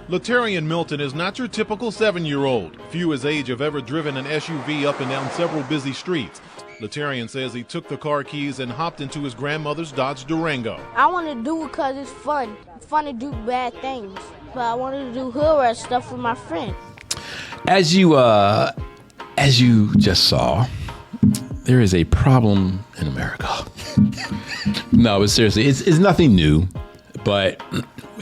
Latarian Milton is not your typical 7-year-old. Few his age have ever driven an SUV up and down several busy streets. Latarian says he took the car keys and hopped into his grandmother's Dodge Durango. I want to do it because it's fun. It's fun to do bad things. But I wanted to do hood rat stuff with my friend. As you just saw, there is a problem in America. No, but seriously, it's nothing new. But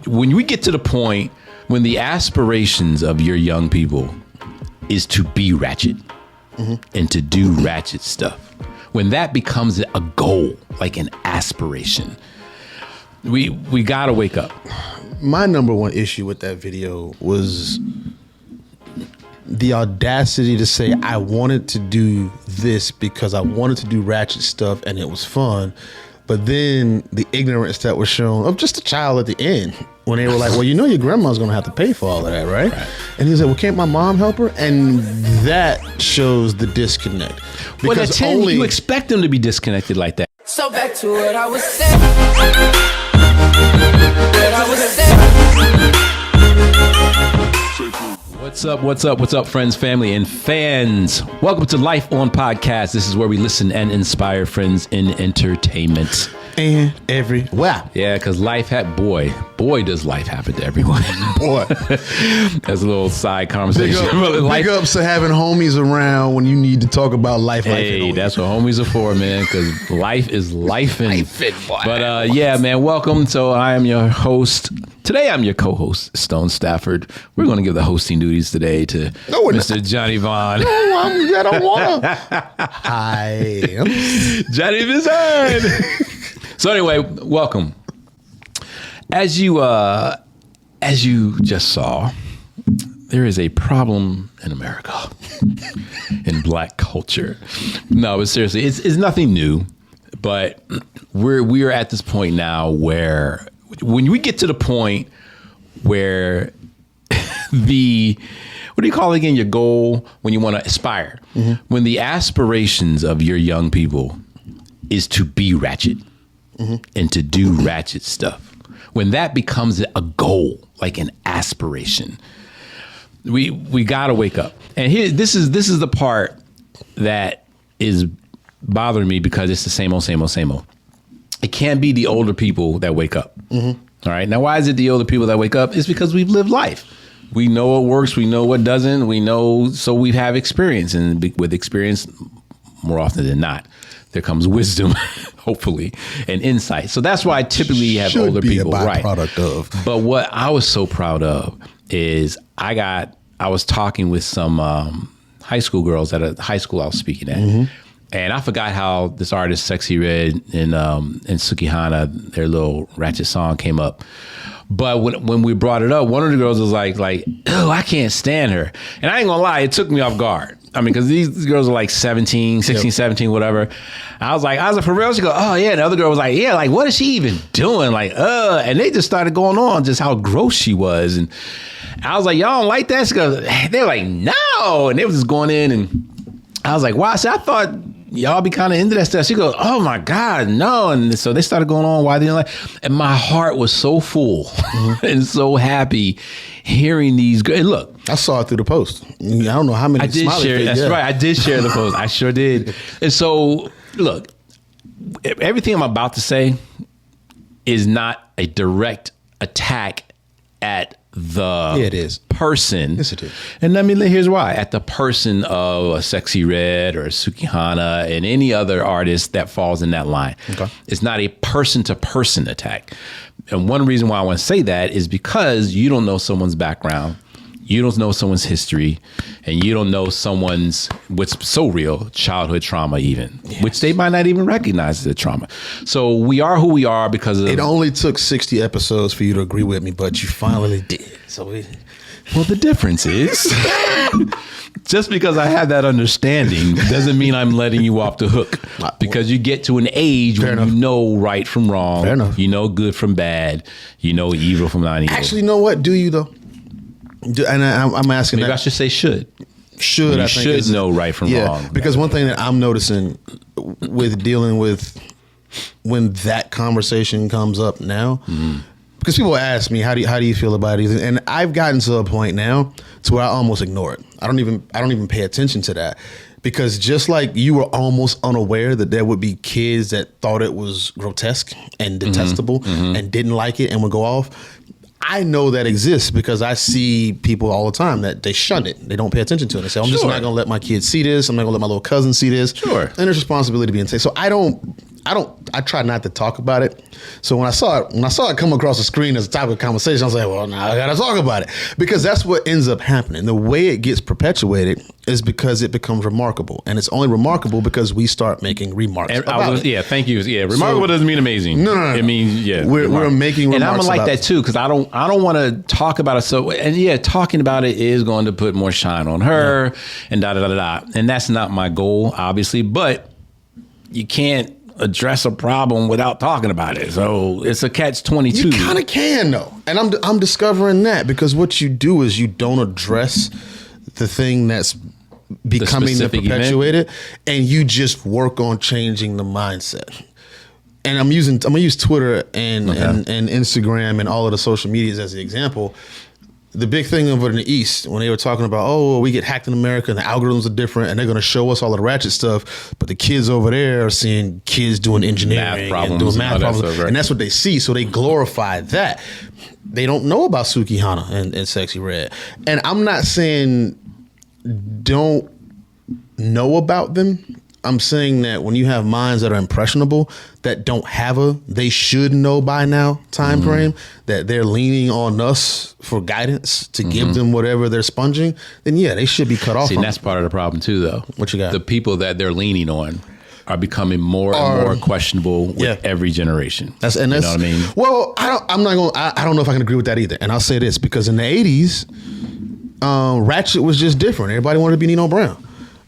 when we get to the point when the aspirations of your young people is to be Ratchet and to do Ratchet stuff, when that becomes a goal, like an aspiration, we gotta wake up. My number one issue with that video was the audacity to say I wanted to do this because I wanted to do Ratchet stuff and it was fun. But then the ignorance that was shown of just a child at the end when they were like, well, you know, your grandma's going to have to pay for all of that, right? And he was like, well, can't my mom help her? And that shows the disconnect. Well, at 10, you expect them to be disconnected like that. So back to what I was saying. What I was saying. What's up, friends, family, and fans? Welcome to Life On Podcast. This is where we listen and inspire friends in entertainment. And everywhere. Yeah, because boy, does life happen to everyone. Boy. That's a little side conversation. Big ups to having homies around when you need to talk about life. Hey, that's what homies are for, man, because life is lifing. But yeah, man, welcome. So I am your host. Today, I'm your co-host, Stone Stafford. We're going to give the hosting duties today to Mr. Johnny Vaughn. No, I don't want to. Hi. Johnny Vaughn. So anyway, welcome. As you just saw, there is a problem in America, in black culture. No, but seriously, it's nothing new. But we are at this point now where when we get to the point where what do you call it again? Your goal, when you want to aspire, when the aspirations of your young people is to be Ratchet and to do Ratchet stuff, when that becomes a goal, like an aspiration, we gotta wake up. And here, this is the part that is bothering me because it's the same old. It can't be the older people that wake up. All right. Now, why is it the older people that wake up? It's because we've lived life. We know what works. We know what doesn't. We know. So we have experience. And with experience, more often than not, there comes wisdom, hopefully, and insight. So that's why I typically have older people. Right. Of. But what I was so proud of is I was talking with some high school girls at a high school I was speaking at. And I forgot how this artist, Sexxy and Sukihana, their little Ratchet song came up. But when we brought it up, one of the girls was like, oh, I can't stand her. And I ain't gonna lie, it took me off guard. I mean, because these girls are like 16, 17, whatever. I was like, for real? She go, oh, yeah. And the other girl was like, yeah, like, what is she even doing? Like, and they just started going on just how gross she was. And I was like, y'all don't like that? She goes, they're like, no. And they was just going in, and I was like, wow. I thought y'all be kind of into that stuff. She goes, oh my God, no. And so they started going on why they didn't like. And my heart was so full and so happy hearing these. And look, I saw it through the post. I don't know how many. I did share. That's right. I did share the post. I sure did. And so look, everything I'm about to say is not a direct attack at the person. Yes, it is. And here's why. At the person of a Sexxy Red or a Sukihana and any other artist that falls in that line. Okay. It's not a person-to-person attack. And one reason why I want to say that is because you don't know someone's background. You don't know someone's history, and you don't know someone's, what's so real, childhood trauma even, which they might not even recognize as a trauma. So we are who we are because of... It only took 60 episodes for you to agree with me, but you finally did. Well, the difference is, just because I have that understanding doesn't mean I'm letting you off the hook. Because you get to an age where you know right from wrong. Fair enough. You know good from bad. You know evil from not evil. Actually, you know what? Do you, though? And I'm asking Maybe that. I should say should. Should. You should know right from wrong. Because one thing that I'm noticing with dealing with when that conversation comes up now, because people ask me how do you feel about it, and I've gotten to a point now to where I almost ignore it. I don't even pay attention to that, because just like you were almost unaware that there would be kids that thought it was grotesque and detestable and didn't like it and would go off. I know that exists because I see people all the time that they shun it. They don't pay attention to it. They say, I'm just not going to let my kids see this. I'm not going to let my little cousin see this. Sure. And there's responsibility being taken. So I try not to talk about it. So when I saw it come across the screen as a topic of conversation, I was like, well, now I got to talk about it, because that's what ends up happening. The way it gets perpetuated is because it becomes remarkable, and it's only remarkable because we start making remarks about it. Yeah, thank you. Yeah, remarkable doesn't mean amazing. No. It means we're making remarks, and I'm like about that too, because I don't want to talk about it. So, and yeah, talking about it is going to put more shine on her, and and that's not my goal, obviously. But you can't address a problem without talking about it. So it's a catch-22. You kind of can, though. And I'm discovering that, because what you do is you don't address the thing that's becoming the perpetuated, and you just work on changing the mindset. And I'm gonna use Twitter and Instagram and all of the social medias as the example. The big thing over in the East, when they were talking about, oh, we get hacked in America and the algorithms are different and they're going to show us all of the Ratchet stuff, but the kids over there are seeing kids doing engineering and doing math problems, and that's what they see. So they glorify that. They don't know about Sukihana and Sexxy Red. And I'm not saying don't know about them. I'm saying that when you have minds that are impressionable, that don't have they should know by now time frame, that they're leaning on us for guidance to give them whatever they're sponging, then yeah, they should be cut off. See, and that's part of the problem too, though. What you got? The people that they're leaning on are becoming more and more questionable with every generation. That's you know what I mean? Well, I don't know if I can agree with that either. And I'll say this, because in the 80s, Ratchet was just different. Everybody wanted to be Nino Brown.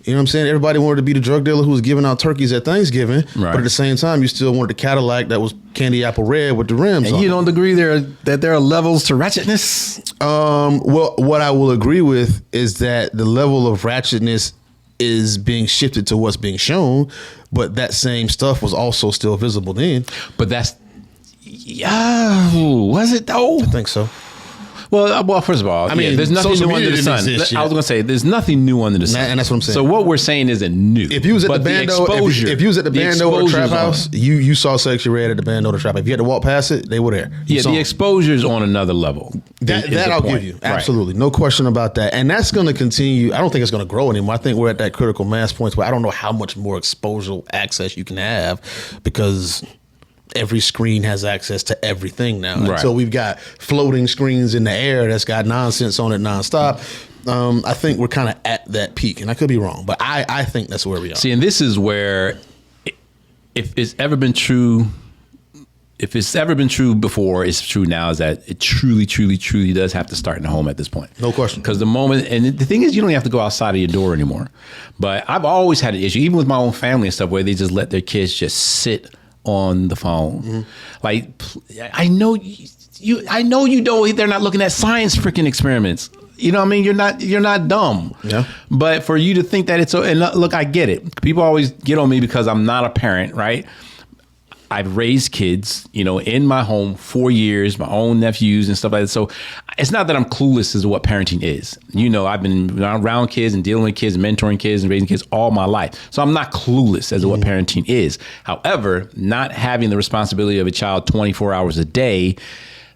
You know what I'm saying? Everybody wanted to be the drug dealer who was giving out turkeys at Thanksgiving, but at the same time, you still wanted the Cadillac that was candy apple red with the rims. And you don't agree that there are levels to ratchetness? Well, what I will agree with is that the level of ratchetness is being shifted to what's being shown, but that same stuff was also still visible then. But that's, was it though? I think so. Well, first of all, I mean, there's nothing new under the sun. I was going to say, there's nothing new under the sun. And that's what I'm saying. So what we're saying isn't new. If you was at the Bando, if you was at the Bando or the Trap House, you saw Sexxy Red at the Bando or the Trap House. If you had to walk past it, they were there. The exposure's on another level. That I'll give you. Absolutely. No question about that. And that's going to continue. I don't think it's going to grow anymore. I think we're at that critical mass point where I don't know how much more exposure access you can have, because every screen has access to everything now. Right. So we've got floating screens in the air that's got nonsense on it nonstop. I think we're kind of at that peak, and I could be wrong, but I think that's where we are. See, and this is where, if it's ever been true before, it's true now, is that it truly, truly, truly does have to start in the home at this point. No question. Because the moment, and the thing is, you don't have to go outside of your door anymore. But I've always had an issue, even with my own family and stuff, where they just let their kids just sit on the phone. Like, I know you don't. They're not looking at science freaking experiments. You know what I mean? You're not dumb. Yeah. But for you to think that it's so, and look, I get it. People always get on me because I'm not a parent, right? I've raised kids, in my home 4 years, my own nephews and stuff like that. So it's not that I'm clueless as to what parenting is. I've been around kids and dealing with kids, mentoring kids and raising kids all my life. So I'm not clueless as to what parenting is. However, not having the responsibility of a child 24 hours a day,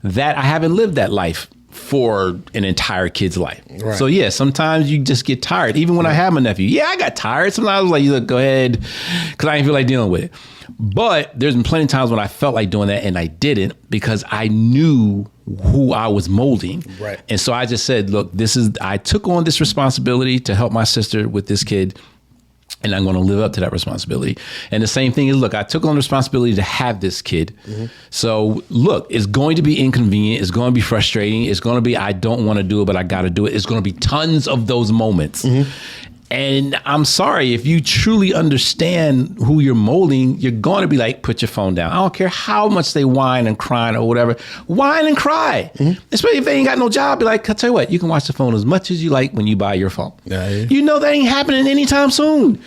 that I haven't lived that life for an entire kid's life. Right. So yeah, sometimes you just get tired. Even when I have my nephew, I got tired. Sometimes I was like, look, go ahead, because I didn't feel like dealing with it. But there's been plenty of times when I felt like doing that and I didn't, because I knew who I was molding. Right. And so I just said, look, I took on this responsibility to help my sister with this kid, and I'm going to live up to that responsibility. And the same thing is, look, I took on the responsibility to have this kid. So look, it's going to be inconvenient. It's going to be frustrating. It's going to be, I don't want to do it, but I got to do it. It's going to be tons of those moments. And I'm sorry, if you truly understand who you're molding, you're going to be like, put your phone down. I don't care how much they whine and cry or whatever. Whine and cry. Especially if they ain't got no job. Be like, I'll tell you what, you can watch the phone as much as you like when you buy your phone. Yeah. You know that ain't happening anytime soon.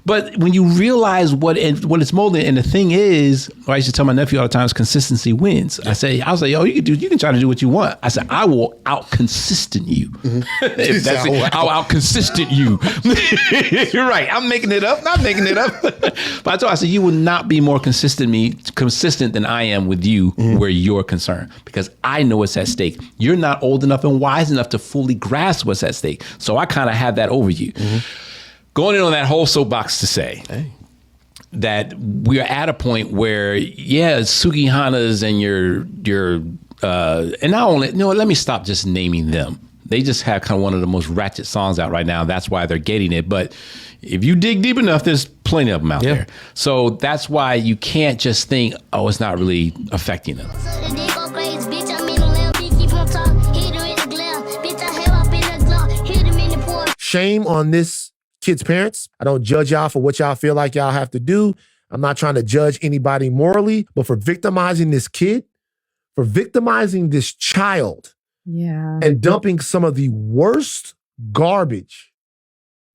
But when you realize what it's molding, and the thing is, I used to tell my nephew all the time, is consistency wins. I was like, yo, you can try to do what you want. I said, I will out consistent you. If that's it, I'll out consistent you. You're right. I'm making it up. Not making it up. But I said, you will not be more consistent than I am with you where you're concerned, because I know what's at stake. You're not old enough and wise enough to fully grasp what's at stake. So I kind of have that over you. Going in on that whole soapbox to say that we're at a point where, Sugihanas and and not only, let me stop just naming them. They just have kind of one of the most ratchet songs out right now. That's why they're getting it. But if you dig deep enough, there's plenty of them out there. So that's why you can't just think, oh, it's not really affecting them. Shame on this kid's parents. I don't judge y'all for what y'all feel like y'all have to do. I'm not trying to judge anybody morally, but for victimizing this kid, for victimizing this child, and dumping some of the worst garbage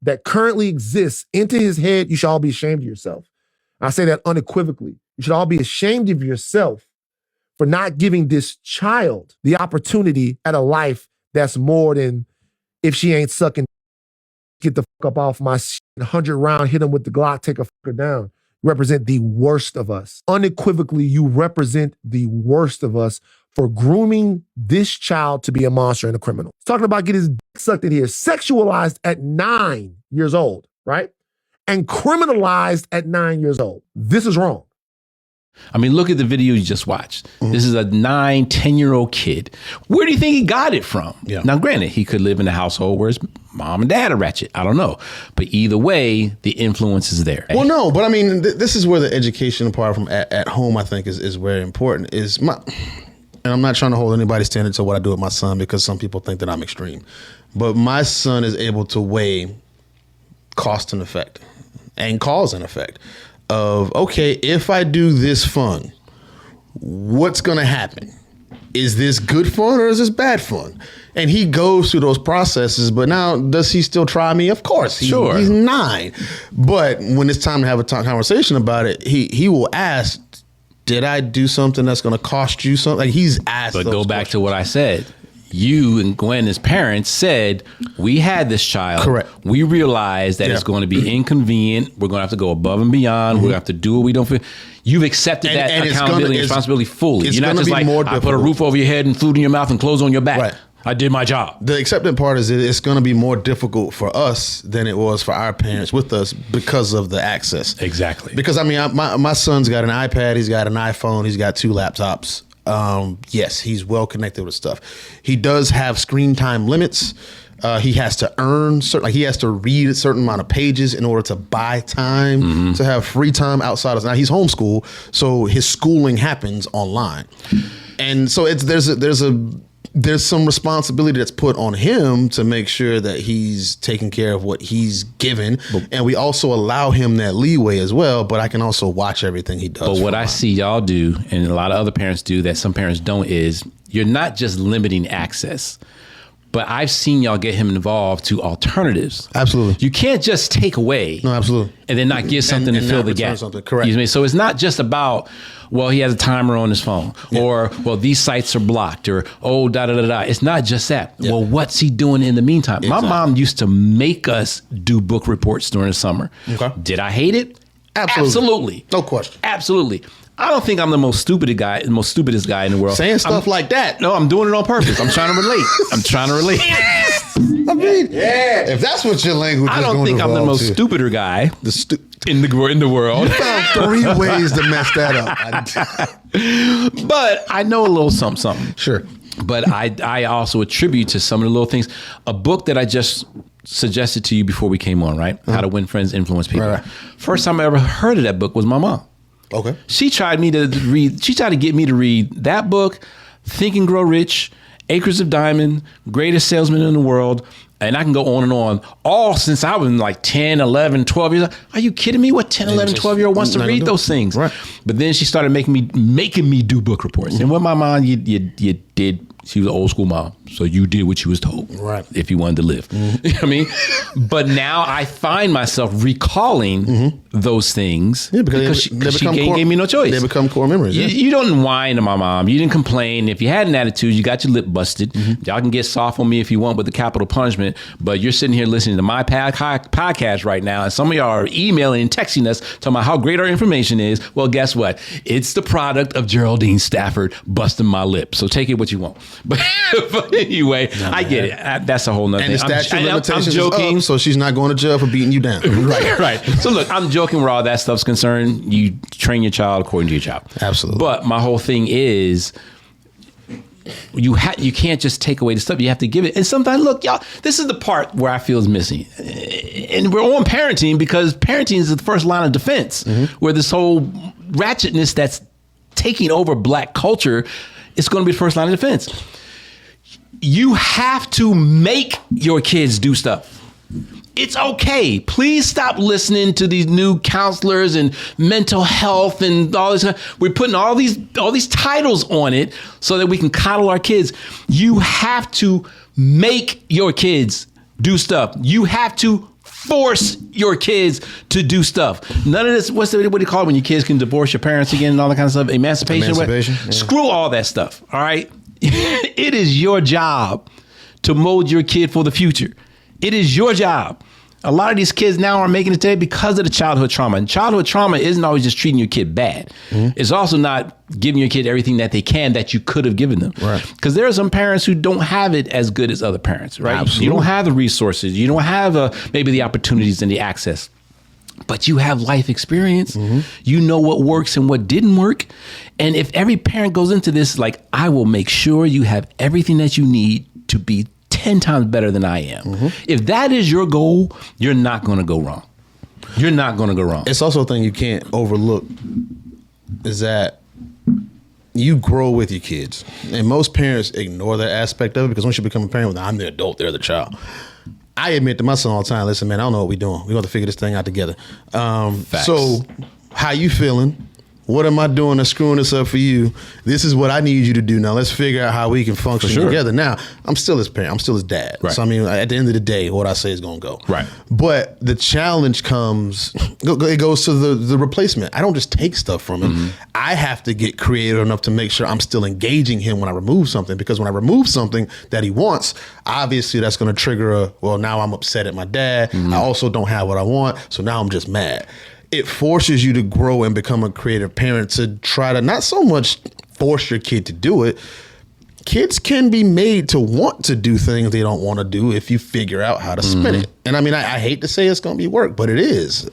that currently exists into his head, you should all be ashamed of yourself. I say that unequivocally. You should all be ashamed of yourself for not giving this child the opportunity at a life that's more than, if she ain't sucking, get the fuck up off my 100 round, hit him with the Glock, take a fucker down. You represent the worst of us. Unequivocally, you represent the worst of us for grooming this child to be a monster and a criminal. He's talking about getting his dick sucked in here, sexualized at 9 years old, right? And criminalized at 9 years old. This is wrong. I mean, look at the video you just watched. This is a 9, 10-year-old kid. Where do you think he got it from? Now, granted, he could live in a household where his mom and dad are ratchet. I don't know. But either way, the influence is there. Well, no, but I mean, this is where the education part from at home, I think, is very important. And I'm not trying to hold anybody's standard to what I do with my son, because some people think that I'm extreme. But my son is able to weigh cost and effect and cause and effect of, okay, if I do this fun, what's going to happen? Is this good fun or is this bad fun? And he goes through those processes, but now does he still try me? Of course. Sure. He's 9. But when it's time to have a conversation about it, he will ask, did I do something that's going to cost you something? Like, he's asked. But go back to what I said. You and Gwen, as parents, said, we had this child. Correct. We realized that it's going to be inconvenient. We're going to have to go above and beyond. We're going to have to do what we don't feel. You've accepted that accountability and responsibility fully. You're not just like, I put a roof over your head and food in your mouth and clothes on your back. Right. I did my job. The accepting part is it's going to be more difficult for us than it was for our parents with us because of the access. Exactly. Because, I mean, my son's got an iPad. He's got an iPhone. He's got 2 laptops. Yes, he's well connected with stuff. He does have screen time limits. He has to earn he has to read a certain amount of pages in order to buy time to have free time outside of. Now he's homeschooled, so his schooling happens online, and so there's some responsibility that's put on him to make sure that he's taking care of what he's given, and we also allow him that leeway as well. But I can also watch everything he does. But what I see y'all do, and a lot of other parents do that some parents don't, is you're not just limiting access, but I've seen y'all get him involved to alternatives. Absolutely. You can't just take away. No, absolutely. And then not give something to fill the gap. Correct. You know, so it's not just about, well, he has a timer on his phone, or, well, these sites are blocked, or, oh, da-da-da-da. It's not just that. Yeah. Well, what's he doing in the meantime? Exactly. My mom used to make us do book reports during the summer. Okay. Did I hate it? Absolutely. No question. Absolutely. I don't think I'm the most stupidest guy in the world. Saying stuff like that. No, I'm doing it on purpose. I'm trying to relate. I mean, if that's what your language is going to I don't think I'm the most stupider guy in the world. You found 3 ways to mess that up. But I know a little something. Sure. But I also attribute to some of the little things. A book that I just suggested to you before we came on, right? How to Win Friends, Influence People. Right. First time I ever heard of that book was my mom. Okay. She tried to get me to read that book, Think and Grow Rich, Acres of Diamond, Greatest Salesman in the World, And I can go on and on, all since I was like 10, 11, 12 years old. Are you kidding me? What 10, 11, 12-year-old wants to read those things? Right. But then she started making me do book reports. And with my mom, you did. She was an old school mom, so you did what you was told, right? If you wanted to live, you know what I mean. But now I find myself recalling those things because she gave me no choice. They become core memories. Yeah. You don't whine to my mom. You didn't complain. If you had an attitude, you got your lip busted. Y'all can get soft on me if you want with the capital punishment. But you're sitting here listening to my podcast right now, and some of y'all are emailing and texting us talking about how great our information is. Well, guess what? It's the product of Geraldine Stafford busting my lip. So take it what you want. But anyway, I get it. That's a whole nother thing. And the statute of limitations I'm joking. is up, so she's not going to jail for beating you down. Right. So look, I'm joking where all that stuff's concerned. You train your child according to your child. Absolutely. But my whole thing is you can't just take away the stuff. You have to give it. And sometimes, look, y'all, this is the part where I feel is missing. And we're on parenting because parenting is the first line of defense, where this whole ratchetness that's taking over black culture, it's going to be the first line of defense. You have to make your kids do stuff. It's okay. Please stop listening to these new counselors and mental health and all this. We're putting all these titles on it so that we can coddle our kids. You have to make your kids do stuff. You have to force your kids to do stuff. None of this, what do you call it when your kids can divorce your parents again and all that kind of stuff? Emancipation. Yeah. Screw all that stuff, all right? It is your job to mold your kid for the future. It is your job. A lot of these kids now are making it today because of the childhood trauma. And childhood trauma isn't always just treating your kid bad. It's also not giving your kid everything that they can that you could have given them. Right. Because there are some parents who don't have it as good as other parents, right? Absolutely. You don't have the resources. You don't have maybe the opportunities and the access. But you have life experience. You know what works and what didn't work. And if every parent goes into this, like, I will make sure you have everything that you need to be 10 times better than I am. If that is your goal, you're not going to go wrong. You're not going to go wrong. It's also a thing you can't overlook is that you grow with your kids. And most parents ignore that aspect of it because once you become a parent, I'm the adult, they're the child. I admit to my son all the time, listen, man, I don't know what we're doing. We're going to figure this thing out together. So how you feeling? What am I doing that's screwing this up for you? This is what I need you to do. Now let's figure out how we can function together. Now, I'm still his parent. I'm still his dad. Right. So, I mean, at the end of the day, what I say is going to go. Right. But the challenge comes, it goes to the replacement. I don't just take stuff from him. I have to get creative enough to make sure I'm still engaging him when I remove something. Because when I remove something that he wants, obviously that's going to trigger now I'm upset at my dad. I also don't have what I want. So now I'm just mad. It forces you to grow and become a creative parent to try to not so much force your kid to do it. Kids can be made to want to do things they don't want to do if you figure out how to spin it. And I mean, I hate to say it's going to be work, but it is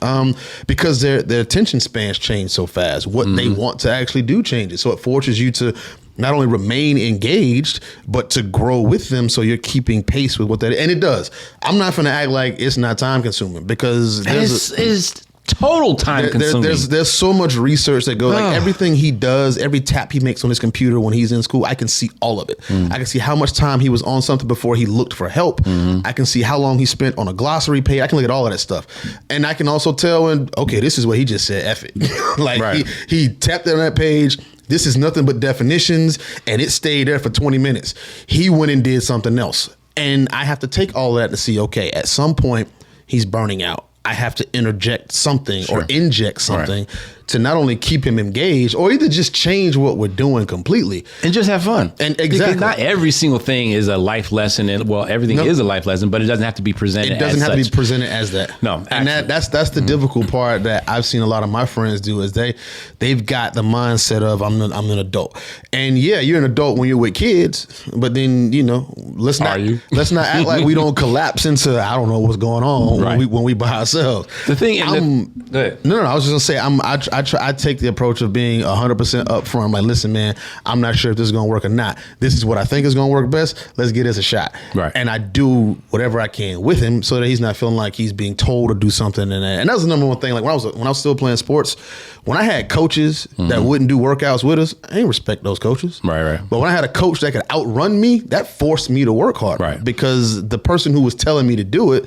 because their attention spans change so fast. What they want to actually do changes. So it forces you to not only remain engaged, but to grow with them so you're keeping pace with what that is. And it does. I'm not going to act like it's not time consuming because it's total time consuming. There's so much research that goes like everything he does, every tap he makes on his computer when he's in school, I can see all of it. I can see how much time he was on something before he looked for help. I can see how long he spent on a glossary page. I can look at all of that stuff. And I can also tell when, okay, this is what he just said, F it. Like he tapped on that page. This is nothing but definitions, and it stayed there for 20 minutes. He went and did something else. And I have to take all that to see, okay, at some point he's burning out. I have to interject something or inject something to not only keep him engaged or either just change what we're doing completely. And just have fun. And exactly. Because not every single thing is a life lesson. And everything is a life lesson, but it doesn't have to be presented as It doesn't have to be presented as that. No. And that's the difficult part that I've seen a lot of my friends do is they've got the mindset of I'm an adult. And yeah, you're an adult when you're with kids, but then, let's not act like we don't collapse into I don't know what's going on when we by ourselves. The thing I was just gonna say I I take the approach of being 100% upfront. Like, listen, man, I'm not sure if this is gonna work or not. This is what I think is gonna work best. Let's give this a shot. Right. And I do whatever I can with him so that he's not feeling like he's being told to do something. And that was the number one thing. Like when I was still playing sports, when I had coaches that wouldn't do workouts with us, I didn't respect those coaches. Right. But when I had a coach that could outrun me, that forced me to work hard. Right. Because the person who was telling me to do it,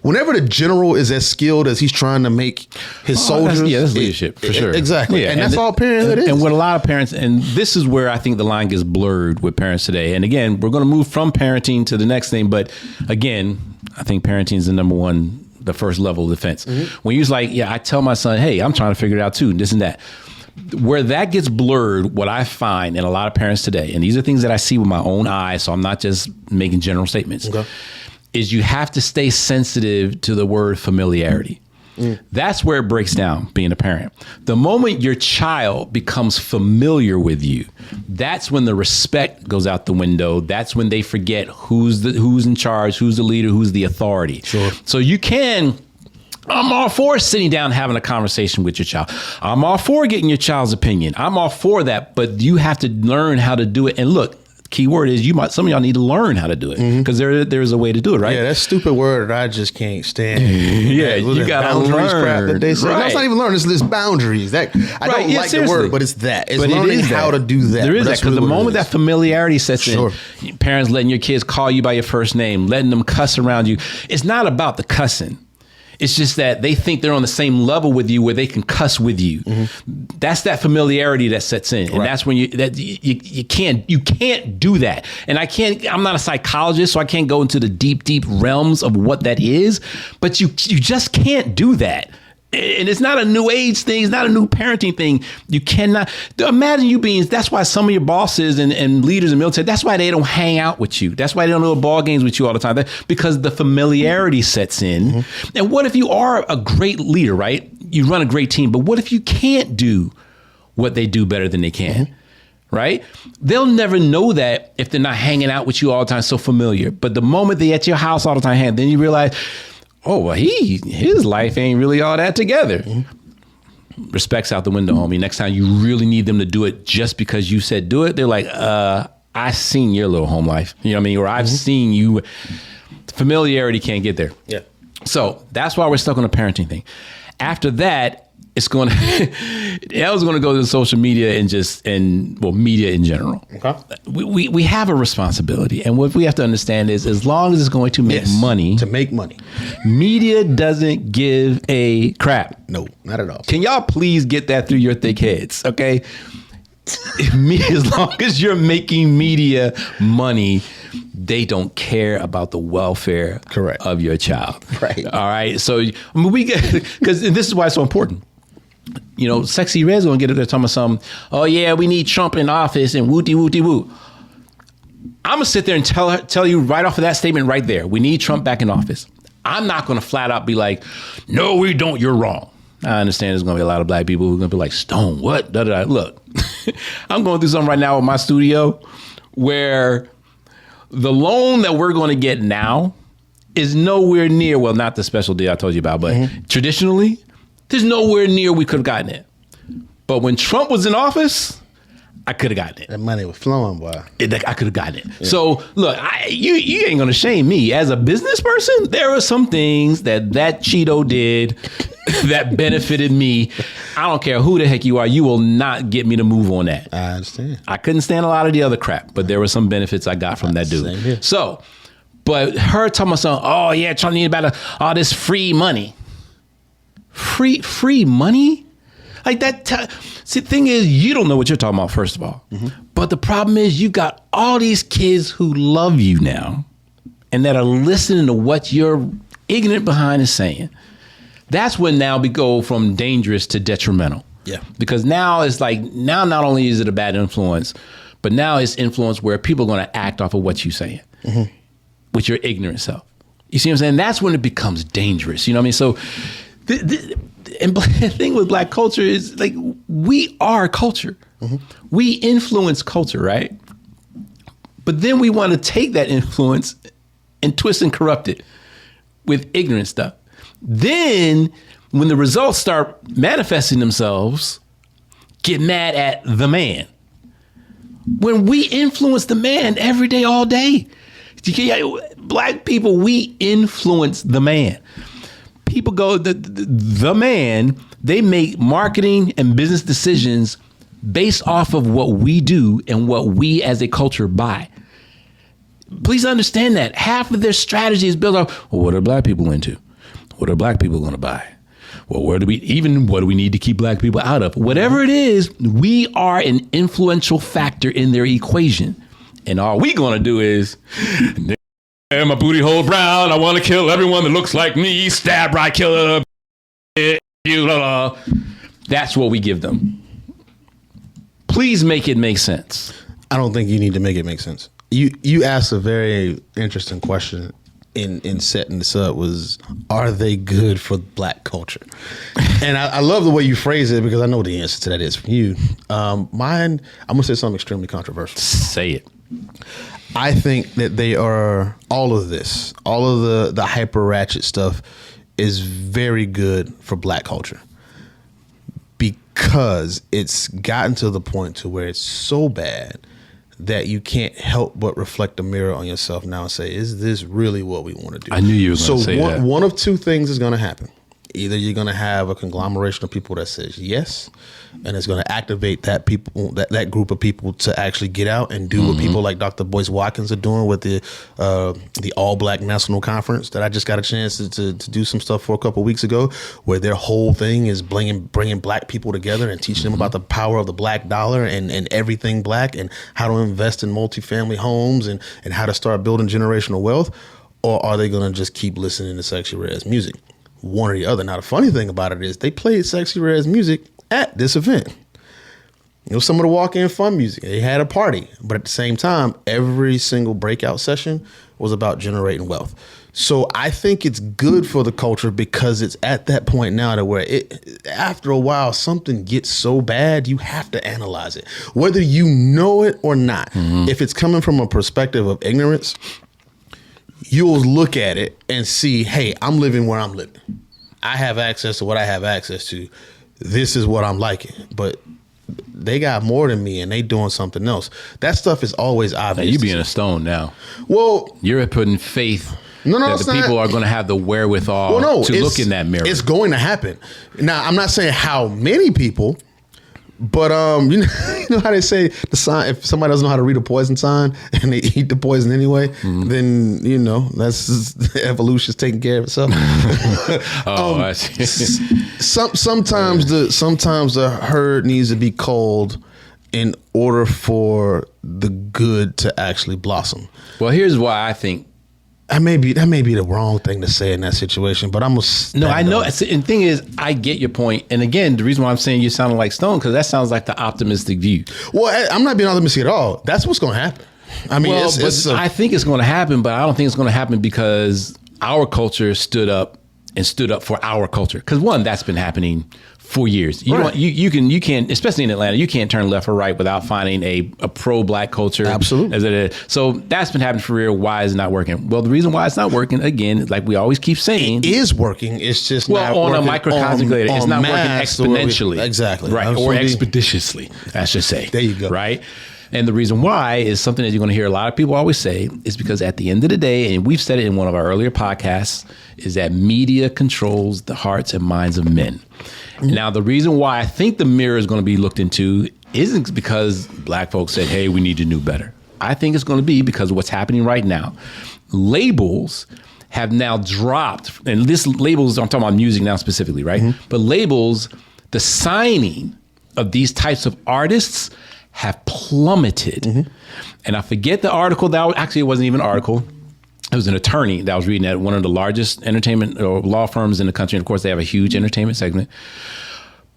whenever the general is as skilled as he's trying to make his soldiers, that's leadership for sure. Exactly. Yeah, and that's all parenthood is. And what a lot of parents, and this is where I think the line gets blurred with parents today. And again, we're going to move from parenting to the next thing. But again, I think parenting is the first level of defense. When you're like, yeah, I tell my son, hey, I'm trying to figure it out too, this and that. Where that gets blurred, what I find in a lot of parents today, and these are things that I see with my own eyes, so I'm not just making general statements, is you have to stay sensitive to the word familiarity. That's where it breaks down being a parent. The moment your child becomes familiar with you, that's when the respect goes out the window. That's when they forget who's in charge, who's the leader, who's the authority. Sure. So I'm all for sitting down and having a conversation with your child. I'm all for getting your child's opinion. I'm all for that, but you have to learn how to do it. And look, key word is some of y'all need to learn how to do it because there's a way to do it, right? Yeah, that stupid word that I just can't stand. Yeah, you got to learn. Crap that they say. Right. No, it's not even learn. It's boundaries. I don't like the word, but it's that. It's learning how to do that. There is that because the moment that familiarity sets in, parents letting your kids call you by your first name, letting them cuss around you. It's not about the cussing. It's just that they think they're on the same level with you where they can cuss with you. That's that familiarity that sets in. And that's when you can't do that. And I'm not a psychologist, so I can't go into the deep realms of what that is, but you just can't do that. And it's not a new age thing. It's not a new parenting thing. You cannot imagine that's why some of your bosses and leaders in the military, that's why they don't hang out with you. That's why they don't go to ball games with you all the time. Because the familiarity sets in. And what if you are a great leader, right? You run a great team, but what if you can't do what they do better than they can? Right? They'll never know that if they're not hanging out with you all the time, so familiar. But the moment they're at your house all the time, then you realize, oh, well, his life ain't really all that together. Respect's out the window, homie. Next time you really need them to do it just because you said do it, they're like, I've seen your little home life. You know what I mean? Or I've seen you. Familiarity can't get there. Yeah. So that's why we're stuck on the parenting thing. After that, it's going to, L's going to go to social media and media in general. Okay. We have a responsibility. And what we have to understand is as long as it's going to make money. To make money. Media doesn't give a crap. No, not at all. Can y'all please get that through your thick heads? Okay. As long as you're making media money, they don't care about the welfare of your child. Right. All right. So we get, because this is why it's so important. You know, Sexxy Red's gonna get it there talking about something. Oh yeah, we need Trump in office and wooty wooty woo. I'm gonna sit there and tell you right off of that statement right there. We need Trump back in office. I'm not gonna flat out be like, no, we don't. You're wrong. I understand there's gonna be a lot of black people who are gonna be like, Stone, what? Da-da-da. Look, I'm going through something right now with my studio where the loan that we're gonna get now is nowhere near, well, not the special deal I told you about, but traditionally, there's nowhere near we could have gotten it. But when Trump was in office, I could have gotten it. That money was flowing, boy. I could have gotten it. Yeah. So look, you ain't gonna shame me as a business person. There are some things that Cheeto did that benefited me. I don't care who the heck you are. You will not get me to move on that. I understand. I couldn't stand a lot of the other crap, but there were some benefits I got from that dude. Same here. So, but her talking about something, oh yeah, Trump need about all this free money. Free money? Like that. See, the thing is, you don't know what you're talking about, first of all. But the problem is you got all these kids who love you now and that are listening to what your ignorant behind is saying. That's when now we go from dangerous to detrimental. Yeah. Because now it's like, now not only is it a bad influence, but now it's influence where people are going to act off of what you're saying with your ignorant self. You see what I'm saying? That's when it becomes dangerous. You know what I mean? So and the thing with black culture is like, we are culture. We influence culture, right? But then we want to take that influence and twist and corrupt it with ignorant stuff. Then when the results start manifesting themselves, get mad at the man. When we influence the man every day, all day, black people, we influence the man. People go, the man, they make marketing and business decisions based off of what we do and what we as a culture buy. Please understand that half of their strategy is built off, well, what are black people into? What are black people going to buy? Well, what do we need to keep black people out of? Whatever it is, we are an influential factor in their equation. And all we going to do is, my booty hole brown, I want to kill everyone that looks like me, stab, right, kill you. That's what we give them. Please make it make sense. I don't think you need to make it make sense. You asked a very interesting question in setting this up, was, are they good for black culture? And I love the way you phrase it, because I know the answer to that is from you. Mine, I'm gonna say something extremely controversial. Say it. I think that they are, all of the hyper ratchet stuff is very good for black culture, because it's gotten to the point to where it's so bad that you can't help but reflect a mirror on yourself now and say, is this really what we want to do? I knew you were going to say that. So one of two things is going to happen. Either you're going to have a conglomeration of people that says yes, and it's going to activate that group of people to actually get out and do what people like Dr. Boyce Watkins are doing with the All Black National Conference that I just got a chance to do some stuff for a couple of weeks ago, where their whole thing is bringing black people together and teaching them about the power of the black dollar and everything black, and how to invest in multifamily homes and how to start building generational wealth. Or are they going to just keep listening to Sexy Red's music? One or the other. Now, the funny thing about it is they played Sexy Red's music at this event. It was some of the walk-in fun music. They had a party, but at the same time, every single breakout session was about generating wealth. So I think it's good for the culture, because it's at that point now to where after a while, something gets so bad, you have to analyze it, whether you know it or not. If it's coming from a perspective of ignorance, you'll look at it and see, hey, I'm living where I'm living. I have access to what I have access to. This is what I'm liking. But they got more than me, and they doing something else. That stuff is always obvious. Now, you being a stone now. Well, you're putting faith that the people are going to have the wherewithal to look in that mirror. It's going to happen. Now, I'm not saying how many people, but you know how they say the sign, if somebody doesn't know how to read a poison sign and they eat the poison anyway, then that's just, evolution's taking care of itself. I see. Sometimes the herd needs to be culled in order for the good to actually blossom. Well, here's why I think that may be the wrong thing to say in that situation, but I'm no, I know. And the thing is, I get your point. And again, the reason why I'm saying you sounding like Stone, because that sounds like the optimistic view. Well, I'm not being optimistic at all. That's what's going to happen. I mean, I think it's going to happen, but I don't think it's going to happen because our culture stood up for our culture. Because one, that's been happening for years. You can, especially in Atlanta, you can't turn left or right without finding a pro-black culture. Absolutely. So that's been happening for real. Why is it not working? Well, the reason why it's not working, again, like we always keep saying, it is working. It's just not on working a microcosmic layer. It's not working exponentially. Exactly. Right. Or expeditiously, I should say. There you go. Right. And the reason why is something that you're going to hear a lot of people always say is because at the end of the day, and we've said it in one of our earlier podcasts, is that media controls the hearts and minds of men. Now, the reason why I think the mirror is going to be looked into isn't because black folks said, hey, we need to do better. I think it's going to be because of what's happening right now. Labels have now dropped, and this labels, I'm talking about music now specifically, right? But labels, the signing of these types of artists have plummeted. And I forget the article actually it wasn't even an article. It was an attorney that was reading at one of the largest entertainment or law firms in the country. And of course, they have a huge entertainment segment.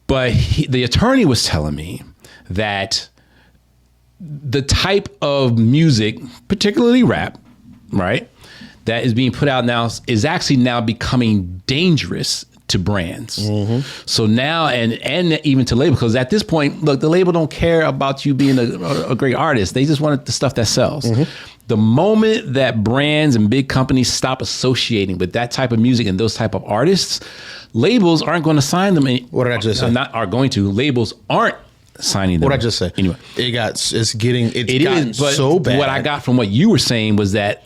But the attorney was telling me that the type of music, particularly rap, right, that is being put out now is actually now becoming dangerous to brands. So now, and even to label, because at this point, look, the label don't care about you being a great artist. They just want the stuff that sells. The moment that brands and big companies stop associating with that type of music and those type of artists, labels aren't going to sign them. What did I just say? Not are going to. Labels aren't signing them. What I just say? Anyway, it's gotten but so bad. What I got from what you were saying was that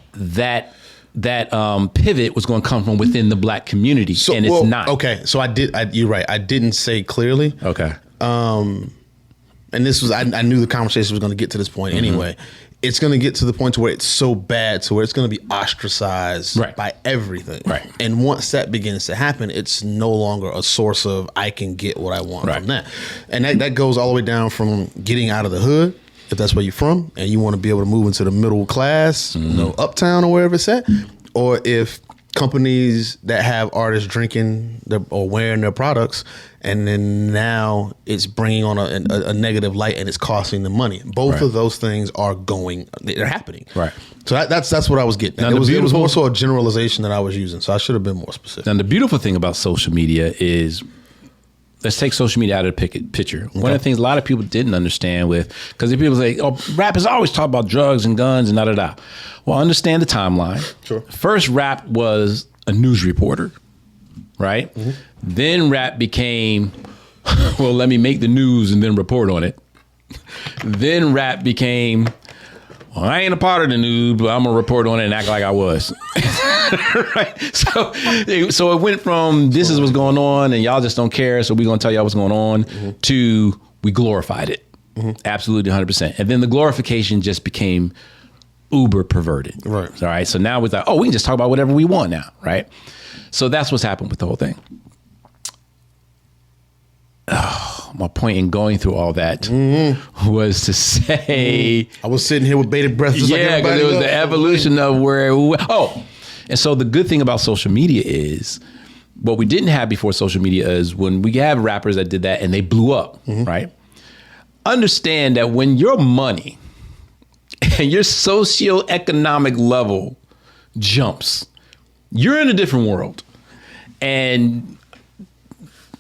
pivot was going to come from within the black community, and it's not. Okay, so you're right. I didn't say clearly. Okay. And this was I knew the conversation was going to get to this point anyway. It's going to get to the point to where it's so bad to where it's going to be ostracized by everything. Right. And once that begins to happen, it's no longer a source of I can get what I want from that. And that goes all the way down from getting out of the hood, if that's where you're from, and you want to be able to move into the middle class, uptown or wherever it's at, or if companies that have artists drinking or wearing their products, and then now it's bringing on a negative light and it's costing them money. Both of those things they're happening. Right. So that's what I was getting at. It was more so a generalization that I was using, so I should have been more specific. And the beautiful thing about social media is, let's take social media out of the picture. One of the things a lot of people didn't understand because people say, oh, rappers always talk about drugs and guns and da-da-da. Well, understand the timeline. Sure. First, rap was a news reporter, right? Then rap became, well, let me make the news and then report on it. Then rap became, well, I ain't a part of the news, but I'm going to report on it and act like I was. Right? So it went from this is what's going on and y'all just don't care, so we're going to tell y'all what's going on, to we glorified it. Absolutely 100%. And then the glorification just became uber perverted. Right. All right. So now it's like, oh, we can just talk about whatever we want now. Right. So that's what's happened with the whole thing. Oh, my point in going through all that was to say, I was sitting here with bated breath. Just yeah, because it was the evolution of where. And so the good thing about social media is, what we didn't have before social media is when we have rappers that did that and they blew up, right? Understand that when your money and your socioeconomic level jumps, you're in a different world. And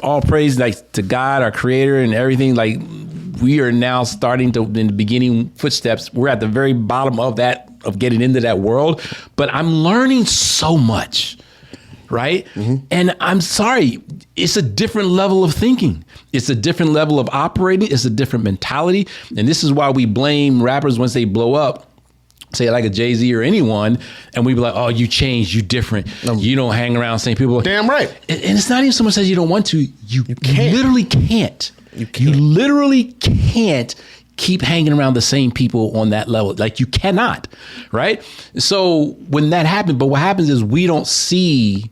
all praise to God, our creator, and everything. Like, we are now starting to, in the beginning footsteps, we're at the very bottom of getting into that world. But I'm learning so much, right? And I'm sorry, it's a different level of thinking. It's a different level of operating. It's a different mentality. And this is why we blame rappers once they blow up, say like a Jay-Z or anyone, and we be like, oh, you changed, you different. You don't hang around same people. Damn right. And it's not even someone says you don't want to. You literally can't. You literally can't keep hanging around the same people on that level. Like, you cannot, right? So when that happens, but what happens is we don't see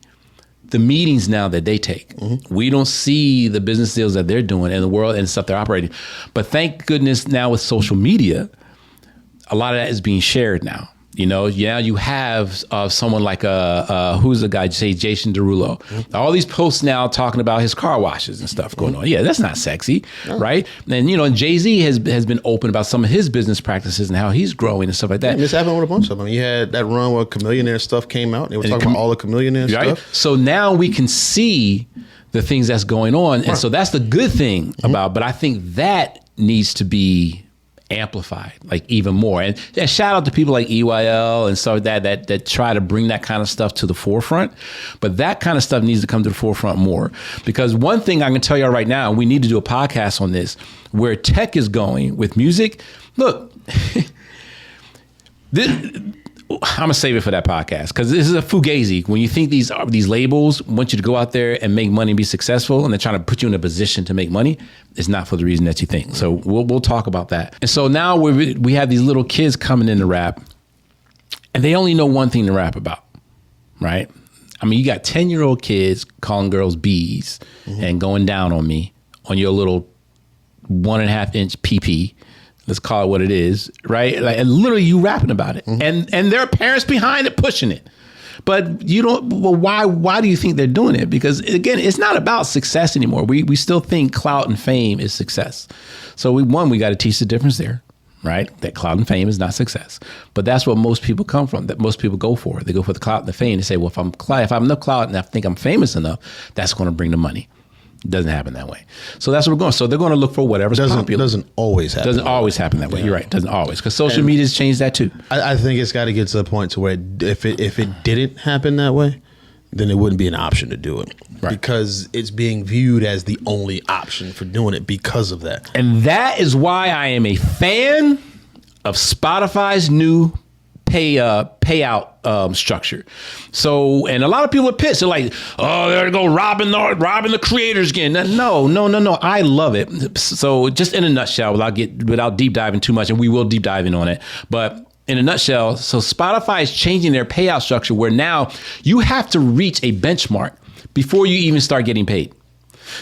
the meetings now that they take. We don't see the business deals that they're doing in the world and stuff they're operating. But thank goodness now with social media, a lot of that is being shared now. You know, now you have someone like who's the guy, say Jason Derulo. All these posts now talking about his car washes and stuff going on. Yeah, that's not sexy, right? And, you know, Jay-Z has been open about some of his business practices and how he's growing and stuff like that. And this happened with a bunch of them. You had that run where Chameleonaire stuff came out. And they were talking about all the Chameleonaire stuff. So now we can see the things that's going on. And so that's the good thing about, but I think that needs to be amplified, like, even more. And shout out to people like EYL and stuff like that try to bring that kind of stuff to the forefront. But that kind of stuff needs to come to the forefront more. Because one thing I can tell y'all right now, we need to do a podcast on this, where tech is going with music. Look, I'm gonna save it for that podcast, because this is a fugazi. When you think these labels want you to go out there and make money and be successful, and they're trying to put you in a position to make money, it's not for the reason that you think. So we'll talk about that. And so now we have these little kids coming into rap, and they only know one thing to rap about, right? I mean, you got 10-year-old kids calling girls bees and going down on me on your little 1.5-inch PP. Let's call it what it is, right? Like, and literally you rapping about it, and there are parents behind it pushing it. But you don't. Well, why do you think they're doing it? Because again, it's not about success anymore. We still think clout and fame is success. So we got to teach the difference there, right? That clout and fame is not success. But that's what most people come from, that most people go for. They go for the clout and the fame. They say, well, if I'm enough clout and I think I'm famous enough, that's going to bring the money. It doesn't happen that way. So that's what we're going. So they're going to look for whatever's popular. Doesn't always happen. Doesn't always happen that way. You're right. Doesn't always, because social media's changed that too. I think it's got to get to the point to where if it didn't happen that way, then it wouldn't be an option to do it, because it's being viewed as the only option for doing it because of that. And that is why I am a fan of Spotify's new payout structure. So, and a lot of people are pissed. They're like, oh, they're going robbing the creators again. No. I love it. So just in a nutshell, without deep diving too much, and we will deep dive in on it, but in a nutshell, so Spotify is changing their payout structure where now you have to reach a benchmark before you even start getting paid.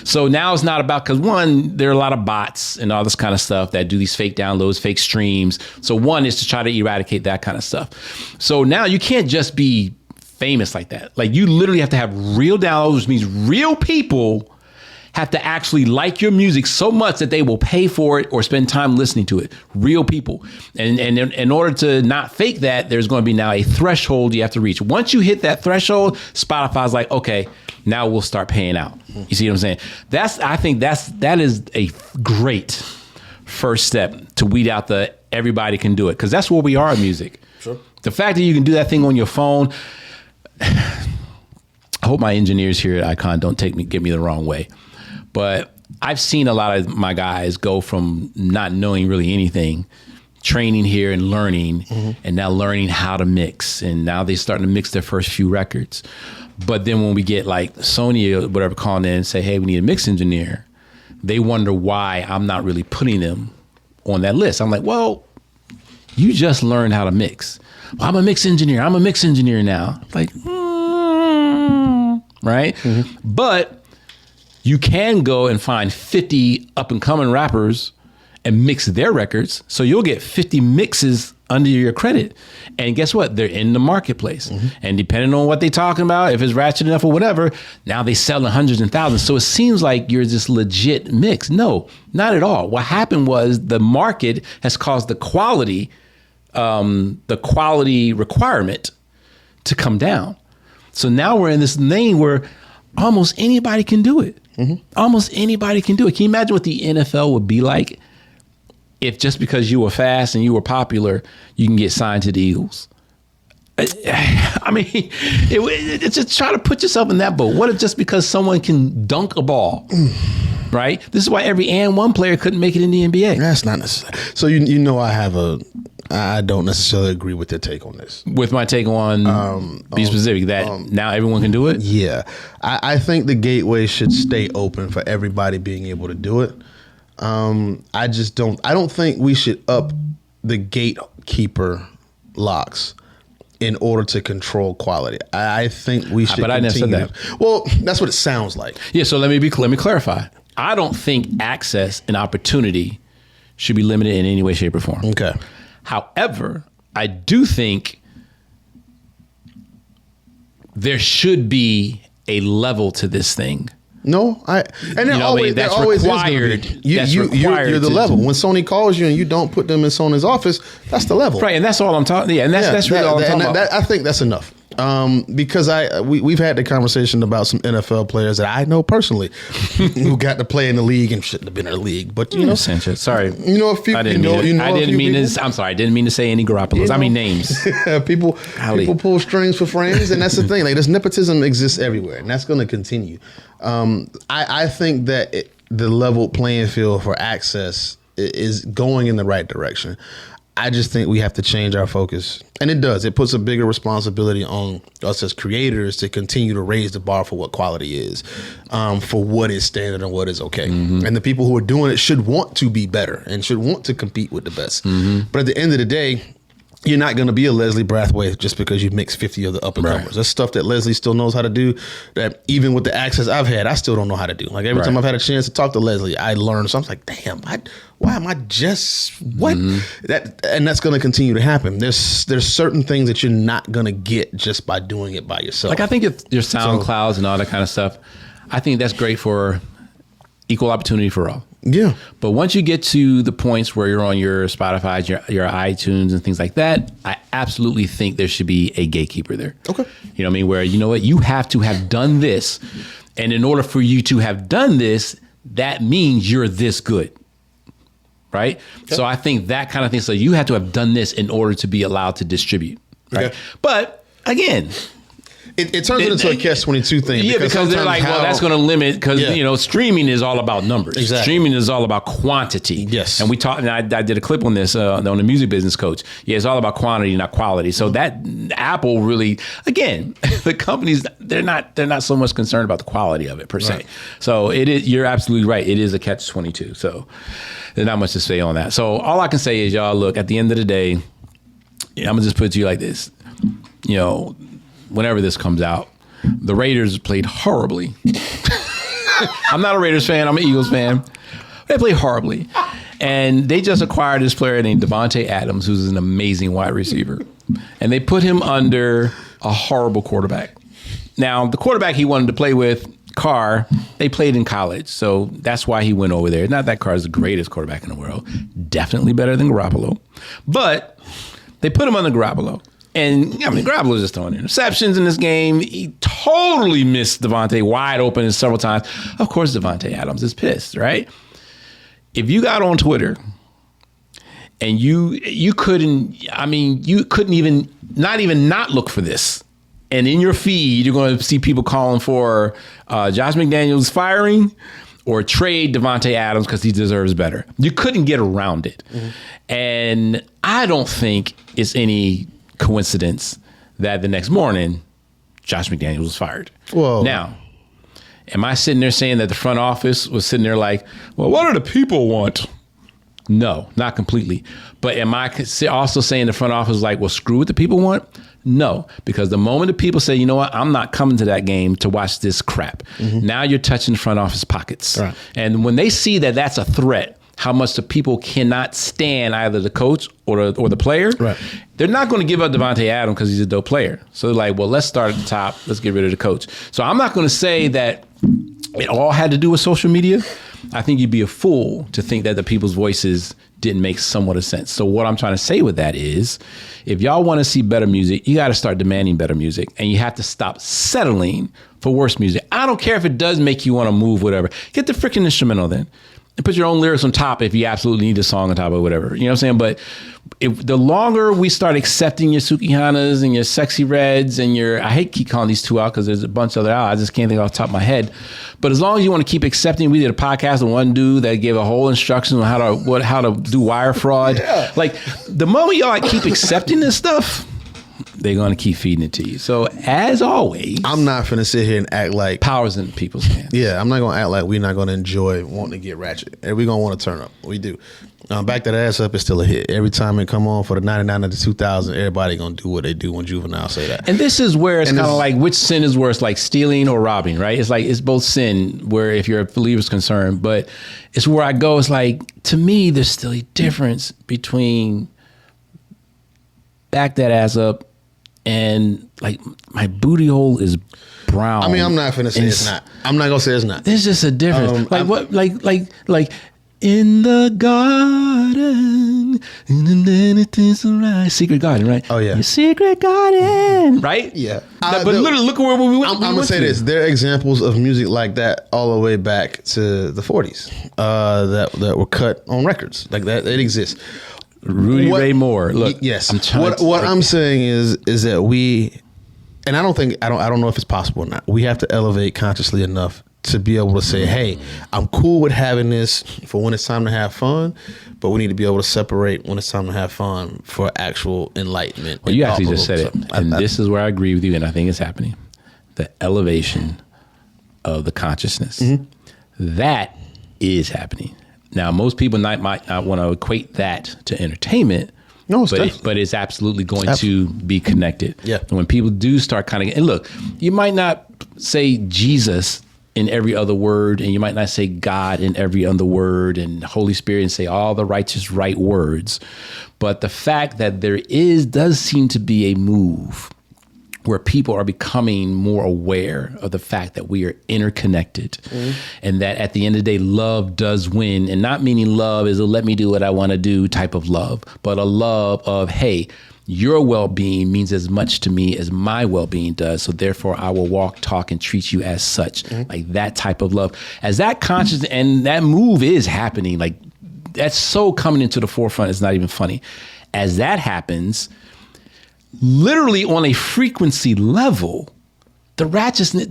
So now it's not about, because one, there are a lot of bots and all this kind of stuff that do these fake downloads, fake streams. So one is to try to eradicate that kind of stuff. So now you can't just be famous like that. Like, you literally have to have real downloads, which means real people have to actually like your music so much that they will pay for it or spend time listening to it. Real people. And in order to not fake that, there's going to be now a threshold you have to reach. Once you hit that threshold, Spotify's like, okay, now we'll start paying out. You see what I'm saying? I think that is a great first step to weed out the everybody can do it, because that's where we are in music. Sure. The fact that you can do that thing on your phone. I hope my engineers here at Icon don't get me the wrong way, but I've seen a lot of my guys go from not knowing really anything, training here and learning, and now learning how to mix, and now they're starting to mix their first few records. But then when we get like Sony or whatever calling in and say, hey, we need a mix engineer, they wonder why I'm not really putting them on that list. I'm like, well, you just learned how to mix. Well, I'm a mix engineer now. Like, right? But you can go and find 50 up and coming rappers and mix their records. So you'll get 50 mixes under your credit. And guess what? They're in the marketplace. And depending on what they're talking about, if it's ratchet enough or whatever, now they sell in hundreds and thousands. So it seems like you're this legit mix. No, not at all. What happened was the market has caused the quality requirement to come down. So now we're in this lane where almost anybody can do it. Almost anybody can do it. Can you imagine what the NFL would be like if just because you were fast and you were popular, you can get signed to the Eagles? I mean, it's just try to put yourself in that boat. What if just because someone can dunk a ball, right? This is why every and one player couldn't make it in the NBA. That's not necessary. So you know, I don't necessarily agree with your take on this. With my take on, be specific, that now everyone can do it? Yeah. I think the gateway should stay open for everybody being able to do it. I don't think we should up the gatekeeper locks in order to control quality. I think we should. But I never said that. Well, that's what it sounds like. Yeah. So let me clarify. I don't think access and opportunity should be limited in any way, shape, or form. Okay. However, I do think there should be a level to this thing. No, that's required. You're the level. When Sony calls you and you don't put them in Sony's office, that's the level. Right, and that's all I'm talking. Yeah, and that's really all I'm talking about. I think that's enough. Because we've had the conversation about some NFL players that I know personally who got to play in the league and shouldn't have been in the league. But you know, Sanchez. Sorry, you know a few. I didn't mean this. I'm sorry, I didn't mean to say any Garoppolos. I mean names. people pull strings for frames, and that's the thing. Like, this nepotism exists everywhere, and that's going to continue. I think that the level playing field for access is going in the right direction. I just think we have to change our focus. And it does. It puts a bigger responsibility on us as creators to continue to raise the bar for what quality is, for what is standard and what is okay. And the people who are doing it should want to be better and should want to compete with the best. But at the end of the day, you're not going to be a Leslie Brathwaite just because you mix 50 of the up-and-comers. Right. That's stuff that Leslie still knows how to do, that even with the access I've had, I still don't know how to do. Like, every time I've had a chance to talk to Leslie, I learned. So I'm like, damn, why am I just, what? And that's going to continue to happen. There's certain things that you're not going to get just by doing it by yourself. Like, I think if your SoundClouds and all that kind of stuff, I think that's great for equal opportunity for all. Yeah. But once you get to the points where you're on your Spotify, your iTunes and things like that, I absolutely think there should be a gatekeeper there. Okay. You know what I mean? Where, you know what, you have to have done this. And in order for you to have done this, that means you're this good. Right? Okay. So I think that kind of thing. So you have to have done this in order to be allowed to distribute. Right? Okay. But again, it turns into a catch-22 thing. Yeah, because they're like, well, that's going to limit, because you know, streaming is all about numbers. Exactly. Streaming is all about quantity. Yes. And we talked, and I did a clip on this on the Music Business Coach. Yeah, it's all about quantity, not quality. So that Apple really, again, the companies, they're not so much concerned about the quality of it per se. Right. So it is. You're absolutely right. It is a catch-22. So there's not much to say on that. So all I can say is, y'all, look, at the end of the day, I'm gonna just put it to you like this. You know, whenever this comes out, the Raiders played horribly. I'm not a Raiders fan. I'm an Eagles fan. They played horribly. And they just acquired this player named Davante Adams, who's an amazing wide receiver. And they put him under a horrible quarterback. Now, the quarterback he wanted to play with, Carr, they played in college. So that's why he went over there. Not that Carr is the greatest quarterback in the world. Definitely better than Garoppolo. But they put him under Garoppolo. And I mean, Garoppolo was just throwing interceptions in this game. He totally missed Davante wide open several times. Of course, Davante Adams is pissed, right? If you got on Twitter and you couldn't even not look for this. And in your feed, you're going to see people calling for Josh McDaniels firing or trade Davante Adams because he deserves better. You couldn't get around it. Mm-hmm. And I don't think it's any coincidence that the next morning Josh McDaniels was fired. Whoa. Now, am I sitting there saying that the front office was sitting there like, well, what do the people want? No, not completely. But am I also saying the front office is like, well, screw what the people want? No, because the moment the people say, you know what, I'm not coming to that game to watch this crap. Mm-hmm. Now you're touching the front office pockets. Right. And when they see that that's a threat, how much the people cannot stand either the coach or the player, right, they're not going to give up Davante Adams because he's a dope player. So they're like, well, let's start at the top. Let's get rid of the coach. So I'm not going to say that it all had to do with social media. I think you'd be a fool to think that the people's voices didn't make somewhat of sense. So what I'm trying to say with that is, if y'all want to see better music, you got to start demanding better music, and you have to stop settling for worse music. I don't care if it does make you want to move, whatever. Get the freaking instrumental then. And put your own lyrics on top if you absolutely need a song on top of whatever. You know what I'm saying? But the longer we start accepting your Sukihanas and your Sexxy Reds and I hate keep calling these two out because there's a bunch of other out. I just can't think off the top of my head. But as long as you want to keep accepting, we did a podcast with one dude that gave a whole instruction on how to do wire fraud. Yeah. Like the moment y'all keep accepting this stuff, they're going to keep feeding it to you. So as always, I'm not finna sit here and act like power's in people's hands. Yeah, I'm not going to act like we're not going to enjoy wanting to get Ratchet. And we're going to want to turn up. We do. Back That Ass Up is still a hit. Every time it come on for the 99 and the 2000, everybody going to do what they do when Juvenile say that. And this is where it's kind of like, which sin is worse, like stealing or robbing, right? It's like, it's both sin where if you're a believer's concerned, but it's where I go, it's like, to me, there's still a difference between Back That Ass Up and like my booty hole is brown. I mean, I'm not finna say it's not. I'm not gonna say it's not. There's just a difference. Like in the garden, and then it is right. Secret Garden, right? Oh yeah, your secret garden, right? Yeah. But literally, look where we went. I'm gonna say this: there are examples of music like that all the way back to the 40s that were cut on records like that. It exists. Rudy Ray Moore. Look, yes. What I'm saying is that we, and I don't know if it's possible or not. We have to elevate consciously enough to be able to say, hey, I'm cool with having this for when it's time to have fun, but we need to be able to separate when it's time to have fun for actual enlightenment. Well, you actually just said it, and this is where I agree with you, and I think it's happening. The elevation of the consciousness. Mm-hmm. That is happening. Now, most people might not want to equate that to entertainment, but it's absolutely going to be connected. Yeah. And when people do start kind of, and look, you might not say Jesus in every other word, and you might not say God in every other word, and Holy Spirit, and say all the righteous right words, but the fact that there does seem to be a move where people are becoming more aware of the fact that we are interconnected and that at the end of the day, love does win. And not meaning love is a let me do what I want to do type of love, but a love of, hey, your well-being means as much to me as my well-being does. So therefore, I will walk, talk, and treat you as such, like that type of love. As that conscious and that move is happening, like that's so coming into the forefront. It's not even funny. As that happens, literally on a frequency level, the ratchetness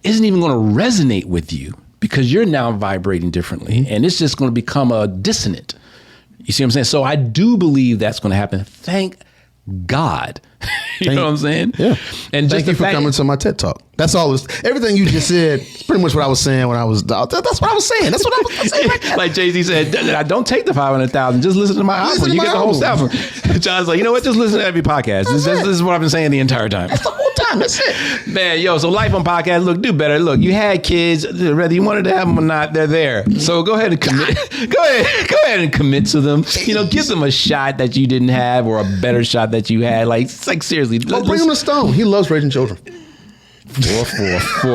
isn't even going to resonate with you because you're now vibrating differently, and it's just going to become a dissonant. You see what I'm saying? So I do believe that's going to happen. Thank God. You know what I'm saying? Yeah. And thank you for coming to my TED Talk. That's all. Everything you just said is pretty much what I was saying when I was. That's what I was saying. That's what I was saying. Right. Like Jay-Z said, don't take the 500,000. Just listen to my album. You get the whole album. John's like, you know what? Just listen to every podcast. This is what I've been saying the entire time. That's the whole time. That's it. Man, yo, so Life on Podcast, look, do better. Look, you had kids, whether you wanted to have them or not, they're there. So go ahead and commit. Go ahead and commit to them. You know, give them a shot that you didn't have or a better shot that you had. Like seriously. Well, bring him to Stone. He loves raising children. For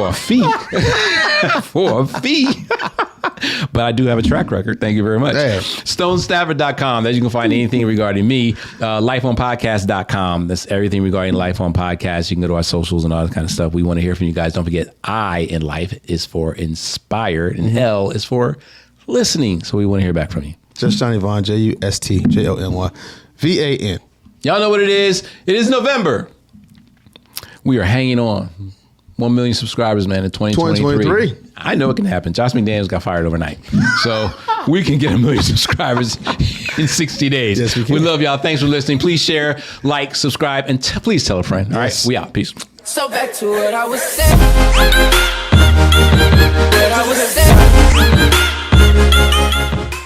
a fee. For a fee. But I do have a track record. Thank you very much. StoneStafford.com. There you can find anything regarding me. LifeOnPodcast.com. That's everything regarding Life on Podcast. You can go to our socials and all that kind of stuff. We want to hear from you guys. Don't forget, I in life is for inspired and L is for listening. So we want to hear back from you. Just Johnny Vaughn, JUSTJONYVAN. Y'all know what it is. It is November. We are hanging on. 1 million subscribers, man, in 2023. I know it can happen. Josh McDaniels got fired overnight. So we can get 1 million subscribers in 60 days. Yes, we can. We love y'all. Thanks for listening. Please share, like, subscribe, and please tell a friend. All right, we out. Peace. So back to what I was saying. What I was saying.